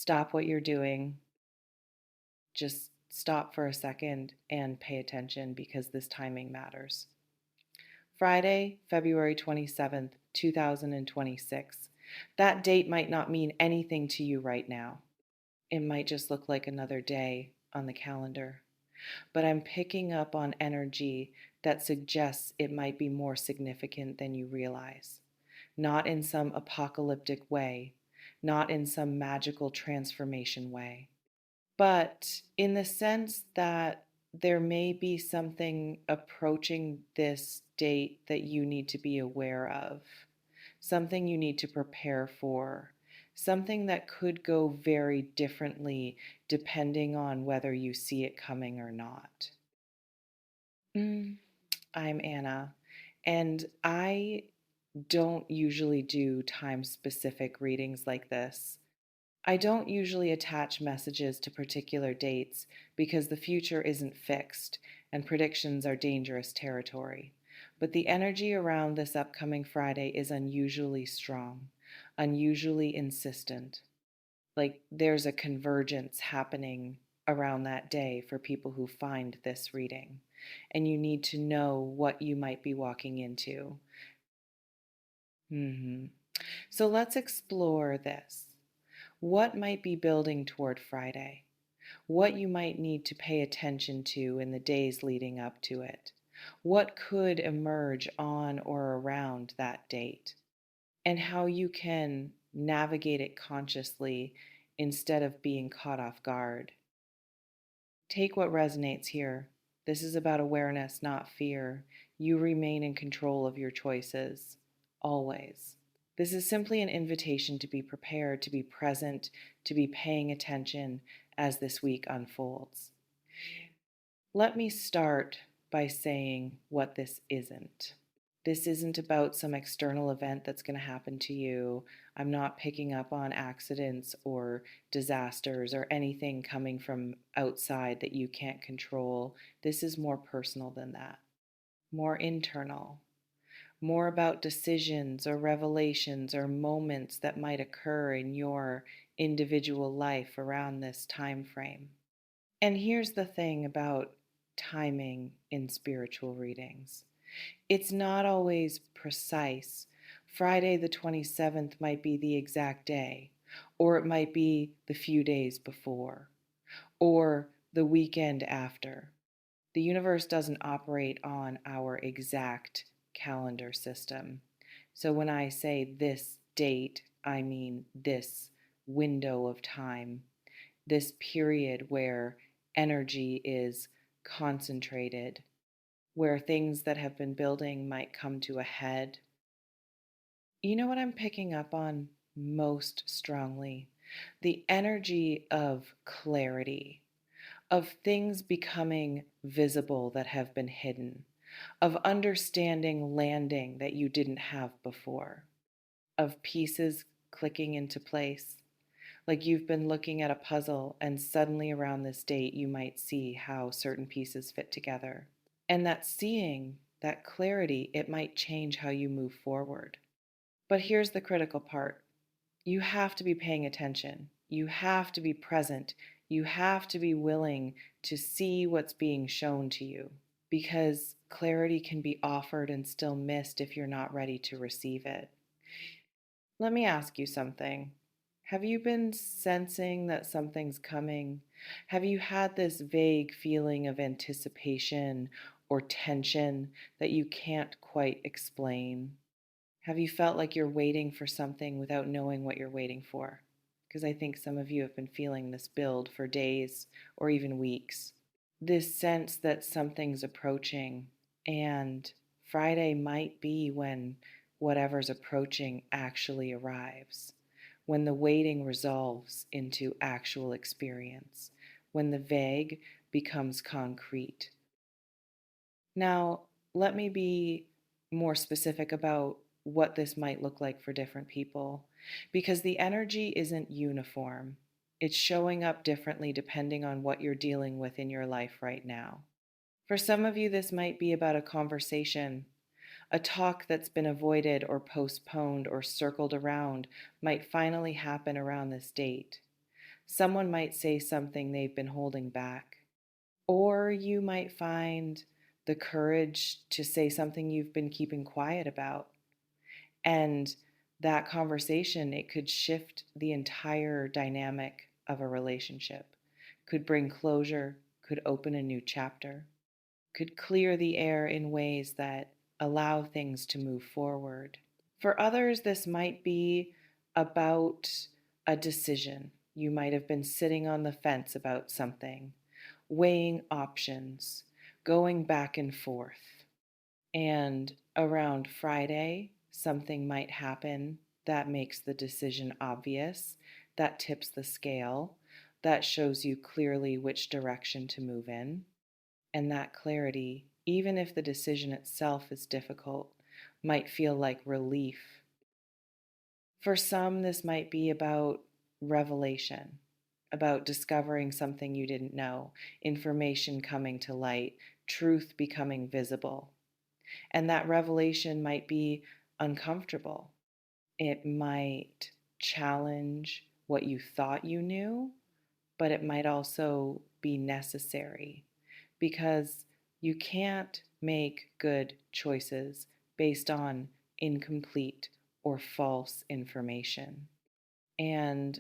stop what you're doing. Just stop for a second and pay attention because this timing matters. Friday, February 27th, 2026. That date might not mean anything to you right now. It might just look like another day on the calendar. But I'm picking up on energy that suggests it might be more significant than you realize. Not in some apocalyptic way, not in some magical transformation way, but in the sense that there may be something approaching this date that you need to be aware of, something you need to prepare for, something that could go very differently depending on whether you see it coming or not. Mm, I'm Anna, and I don't usually do time specific readings like this. I don't usually attach messages to particular dates because the future isn't fixed and predictions are dangerous territory. But the energy around this upcoming Friday is unusually strong, unusually insistent. Like there's a convergence happening around that day for people who find this reading. And you need to know what you might be walking into. hmm So let's explore this. What might be building toward Friday? What you might need to pay attention to in the days leading up to it? What could emerge on or around that date? And how you can navigate it consciously instead of being caught off guard. Take what resonates here. This is about awareness, not fear. You remain in control of your choices, always. This is simply an invitation to be prepared, to be present, to be paying attention as this week unfolds. Let me start by saying what this isn't. This isn't about some external event that's going to happen to you. I'm not picking up on accidents or disasters or anything coming from outside that you can't control. This is more personal than that, more internal, more about decisions or revelations or moments that might occur in your individual life around this time frame. And here's the thing about timing in spiritual readings. It's not always precise. Friday the 27th might be the exact day, or it might be the few days before, or the weekend after. The universe doesn't operate on our exact calendar system. So when I say this date, I mean this window of time, this period where energy is concentrated, where things that have been building might come to a head. You know what I'm picking up on most strongly? The energy of clarity, of things becoming visible that have been hidden, of understanding landing that you didn't have before, of pieces clicking into place. Like you've been looking at a puzzle, and suddenly around this date, you might see how certain pieces fit together. And that seeing, that clarity, it might change how you move forward. But here's the critical part: you have to be paying attention, you have to be present, you have to be willing to see what's being shown to you, because clarity can be offered and still missed if you're not ready to receive it. Let me ask you something. Have you been sensing that something's coming? Have you had this vague feeling of anticipation or tension that you can't quite explain? Have you felt like you're waiting for something without knowing what you're waiting for? Because I think some of you have been feeling this build for days or even weeks. This sense that something's approaching, and Friday might be when whatever's approaching actually arrives, when the waiting resolves into actual experience, when the vague becomes concrete. Now, let me be more specific about what this might look like for different people, because the energy isn't uniform. It's showing up differently depending on what you're dealing with in your life right now. For some of you, this might be about a conversation. A talk that's been avoided or postponed or circled around might finally happen around this date. Someone might say something they've been holding back, or you might find the courage to say something you've been keeping quiet about. And that conversation, it could shift the entire dynamic of a relationship, could bring closure, could open a new chapter, could clear the air in ways that allow things to move forward. For others, this might be about a decision. You might have been sitting on the fence about something, weighing options, going back and forth. And around Friday, something might happen that makes the decision obvious, that tips the scale, that shows you clearly which direction to move in. And that clarity, even if the decision itself is difficult, might feel like relief. For some, this might be about revelation, about discovering something you didn't know, information coming to light, truth becoming visible. And that revelation might be uncomfortable. It might challenge what you thought you knew, but it might also be necessary because you can't make good choices based on incomplete or false information. And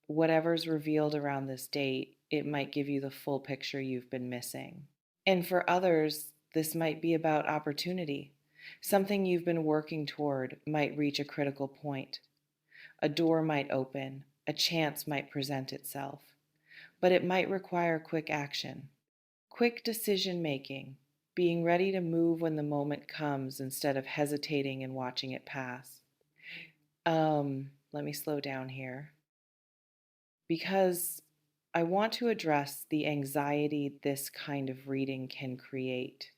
whatever's revealed around this date, it might give you the full picture you've been missing. And for others, this might be about opportunity. Something you've been working toward might reach a critical point. A door might open, a chance might present itself, but it might require quick action, quick decision making, being ready to move when the moment comes instead of hesitating and watching it pass. Let me slow down here because I want to address the anxiety this kind of reading can create.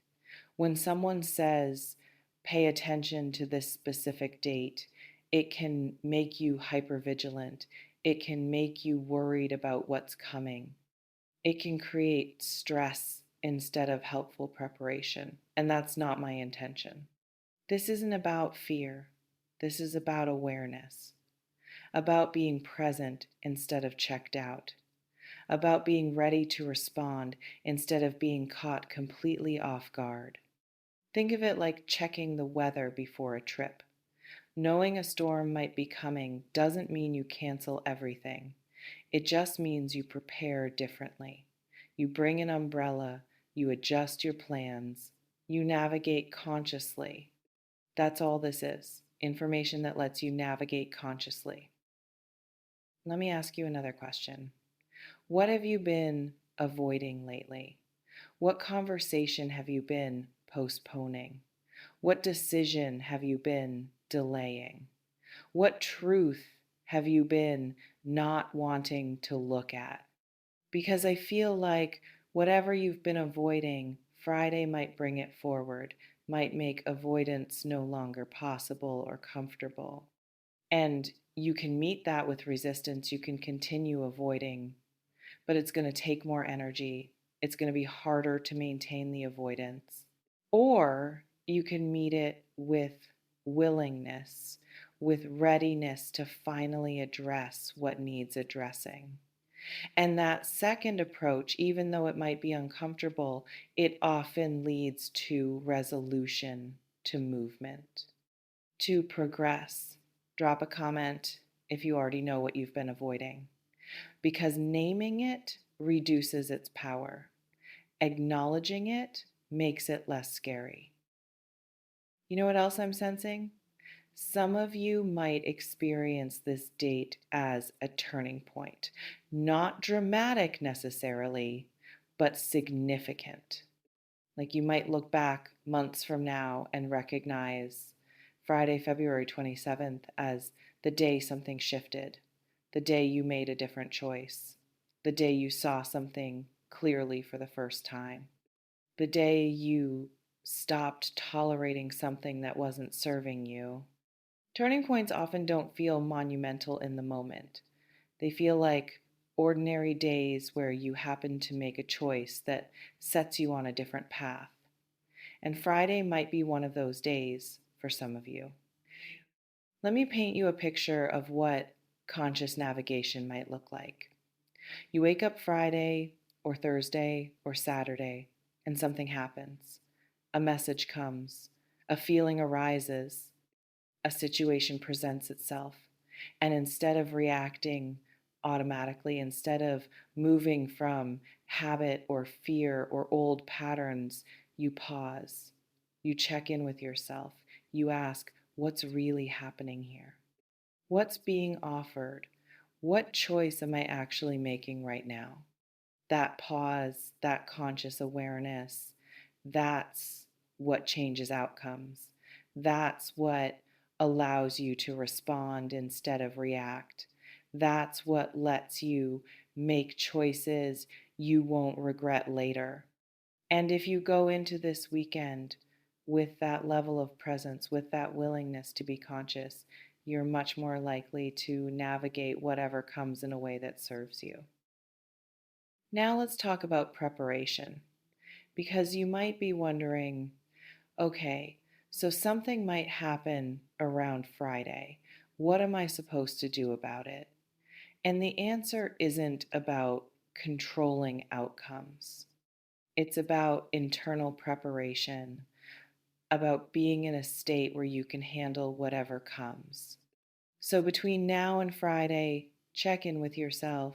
When someone says, pay attention to this specific date, it can make you hypervigilant. It can make you worried about what's coming. It can create stress instead of helpful preparation. And that's not my intention. This isn't about fear. This is about awareness, about being present instead of checked out, about being ready to respond instead of being caught completely off guard. Think of it like checking the weather before a trip. Knowing a storm might be coming doesn't mean you cancel everything. It just means you prepare differently. You bring an umbrella, you adjust your plans, you navigate consciously. That's all this is, information that lets you navigate consciously. Let me ask you another question. What have you been avoiding lately? What conversation have you been postponing? What decision have you been delaying? What truth have you been not wanting to look at? Because I feel like whatever you've been avoiding, Friday might bring it forward, might make avoidance no longer possible or comfortable. And you can meet that with resistance. You can continue avoiding, but it's going to take more energy. It's going to be harder to maintain the avoidance. Or you can meet it with willingness, with readiness to finally address what needs addressing. And that second approach, even though it might be uncomfortable, it often leads to resolution, to movement, to progress. Drop a comment if you already know what you've been avoiding, because naming it reduces its power. Acknowledging it makes it less scary. You know what else I'm sensing? Some of you might experience this date as a turning point. Not dramatic necessarily, but significant. Like you might look back months from now and recognize Friday, February 27th as the day something shifted, the day you made a different choice, the day you saw something clearly for the first time, the day you stopped tolerating something that wasn't serving you. Turning points often don't feel monumental in the moment. They feel like ordinary days where you happen to make a choice that sets you on a different path. And Friday might be one of those days for some of you. Let me paint you a picture of what conscious navigation might look like. You wake up Friday or Thursday or Saturday and something happens. A message comes, a feeling arises, a situation presents itself. And instead of reacting automatically, instead of moving from habit or fear or old patterns, you pause. You check in with yourself. You ask, what's really happening here? What's being offered? What choice am I actually making right now? That pause, that conscious awareness, that's what changes outcomes. That's what allows you to respond instead of react. That's what lets you make choices you won't regret later. And if you go into this weekend with that level of presence, with that willingness to be conscious, you're much more likely to navigate whatever comes in a way that serves you. Now let's talk about preparation, because you might be wondering, okay, so something might happen around Friday. What am I supposed to do about it? And the answer isn't about controlling outcomes. It's about internal preparation, about being in a state where you can handle whatever comes. So between now and Friday, check in with yourself.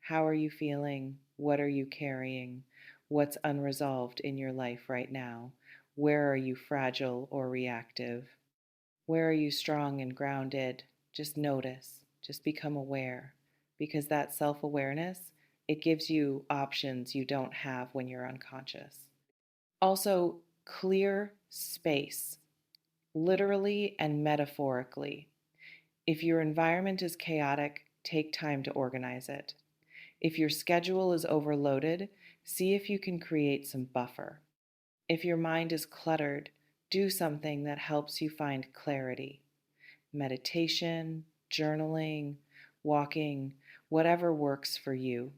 How are you feeling? What are you carrying? What's unresolved in your life right now? Where are you fragile or reactive? Where are you strong and grounded? Just notice, just become aware, because that self-awareness, it gives you options you don't have when you're unconscious. Also, clear space, literally and metaphorically. If your environment is chaotic, take time to organize it. If your schedule is overloaded, see if you can create some buffer. If your mind is cluttered, do something that helps you find clarity. Meditation, journaling, walking, whatever works for you.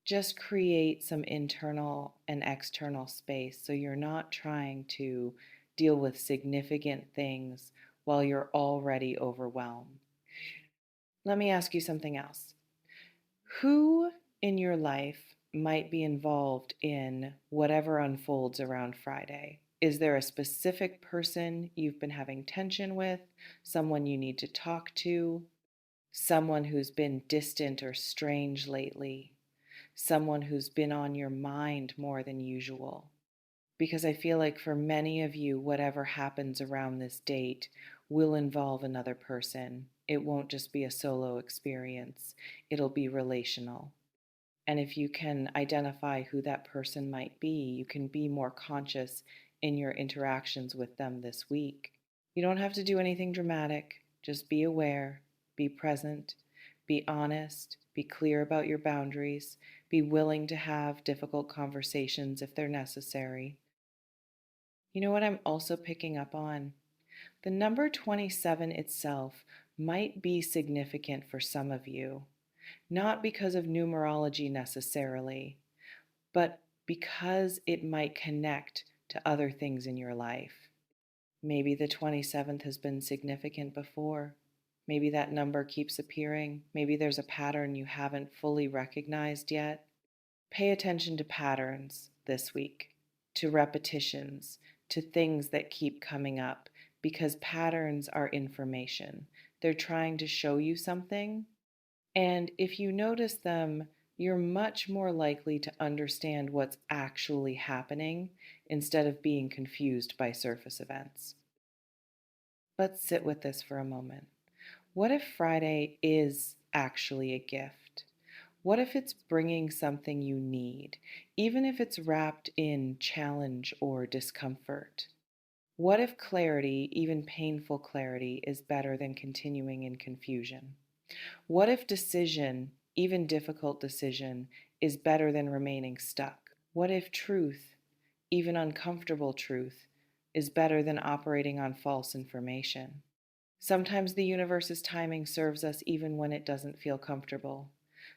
Just create some internal and external space so you're not trying to deal with significant things while you're already overwhelmed. Let me ask you something else. Who in your life might be involved in whatever unfolds around Friday? Is there a specific person you've been having tension with, someone you need to talk to, someone who's been distant or strange lately, someone who's been on your mind more than usual? Because I feel like for many of you, whatever happens around this date will involve another person. It won't just be a solo experience, it'll be relational. And if you can identify who that person might be, you can be more conscious in your interactions with them this week. You don't have to do anything dramatic, just be aware, be present, be honest, be clear about your boundaries, be willing to have difficult conversations if they're necessary. You know what I'm also picking up on? The number 27 itself might be significant for some of you, not because of numerology necessarily, but because it might connect to other things in your life. Maybe the 27th has been significant before. Maybe that number keeps appearing. Maybe there's a pattern you haven't fully recognized yet. Pay attention to patterns this week, to repetitions, to things that keep coming up, because patterns are information. They're trying to show you something, and if you notice them, you're much more likely to understand what's actually happening instead of being confused by surface events. Let's sit with this for a moment. What if Friday is actually a gift? What if it's bringing something you need, even if it's wrapped in challenge or discomfort? What if clarity, even painful clarity, is better than continuing in confusion? What if decision, even difficult decision, is better than remaining stuck? What if truth, even uncomfortable truth, is better than operating on false information? Sometimes the universe's timing serves us even when it doesn't feel comfortable.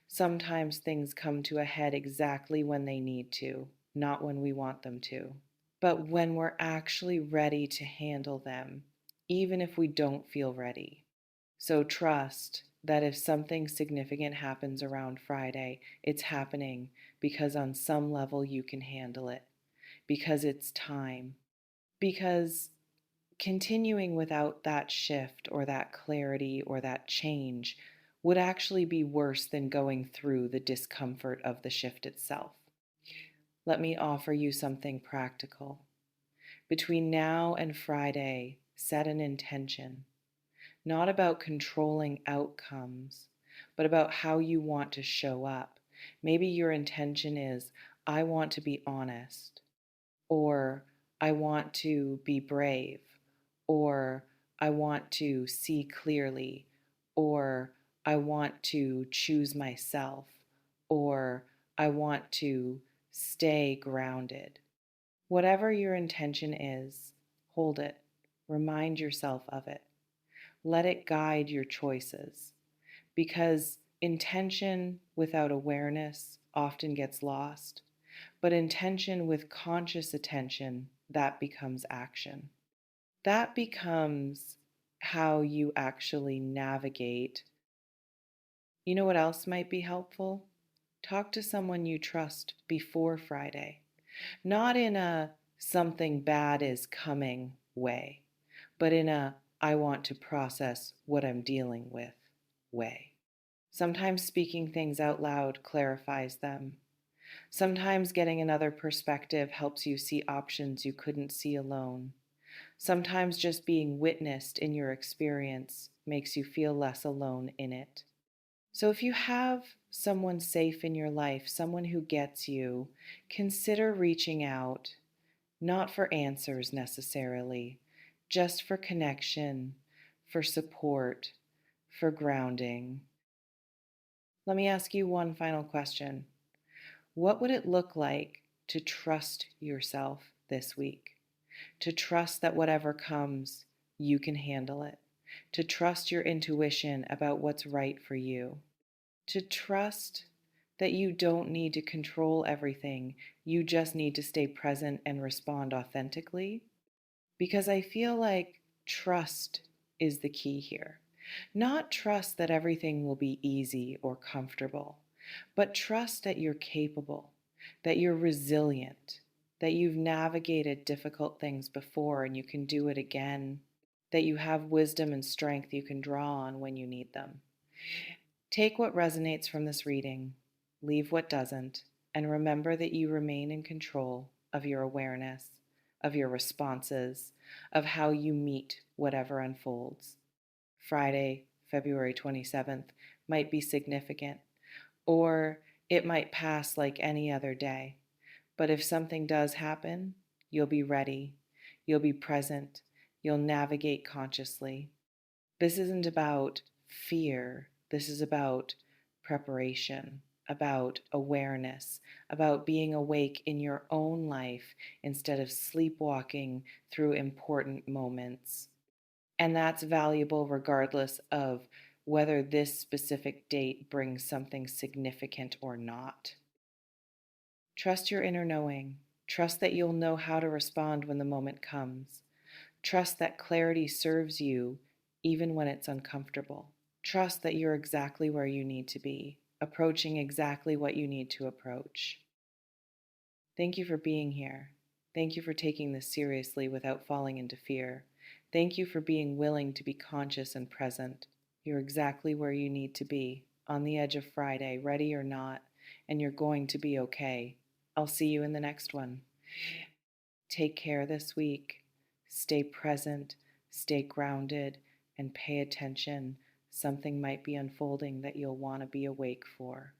Sometimes things come to a head exactly when they need to, not when we want them to, but when we're actually ready to handle them, even if we don't feel ready. So trust, that if something significant happens around Friday, it's happening because on some level you can handle it, because it's time, because continuing without that shift or that clarity or that change would actually be worse than going through the discomfort of the shift itself. Let me offer you something practical. Between now and Friday, set an intention, not about controlling outcomes, but about how you want to show up. Maybe your intention is, I want to be honest, or I want to be brave, or I want to see clearly, or I want to choose myself, or I want to stay grounded. Whatever your intention is, hold it. Remind yourself of it. Let it guide your choices because intention without awareness often gets lost, but intention with conscious attention, that becomes action. That becomes how you actually navigate. You know what else might be helpful? Talk to someone you trust before Friday, not in a something bad is coming way, but in a I want to process what I'm dealing with way. Sometimes speaking things out loud clarifies them. Sometimes getting another perspective helps you see options you couldn't see alone. Sometimes just being witnessed in your experience makes you feel less alone in it. So if you have someone safe in your life, someone who gets you, consider reaching out, not for answers necessarily, just for connection, for support, for grounding. Let me ask you one final question. What would it look like to trust yourself this week? To trust that whatever comes, you can handle it. To trust your intuition about what's right for you. To trust that you don't need to control everything, you just need to stay present and respond authentically. Because I feel like trust is the key here. Not trust that everything will be easy or comfortable, but trust that you're capable, that you're resilient, that you've navigated difficult things before and you can do it again, that you have wisdom and strength you can draw on when you need them. Take what resonates from this reading, leave what doesn't, and remember that you remain in control of your awareness, of your responses, of how you meet whatever unfolds. Friday, February 27th, might be significant, or it might pass like any other day. But if something does happen, you'll be ready, you'll be present, you'll navigate consciously. This isn't about fear, this is about preparation, about awareness, about being awake in your own life instead of sleepwalking through important moments. And that's valuable regardless of whether this specific date brings something significant or not. Trust your inner knowing. Trust that you'll know how to respond when the moment comes. Trust that clarity serves you even when it's uncomfortable. Trust that you're exactly where you need to be, approaching exactly what you need to approach. Thank you for being here. Thank you for taking this seriously without falling into fear. Thank you for being willing to be conscious and present. You're exactly where you need to be, on the edge of Friday, ready or not, and you're going to be okay. I'll see you in the next one. Take care this week. Stay present, stay grounded, and pay attention. Something might be unfolding that you'll want to be awake for.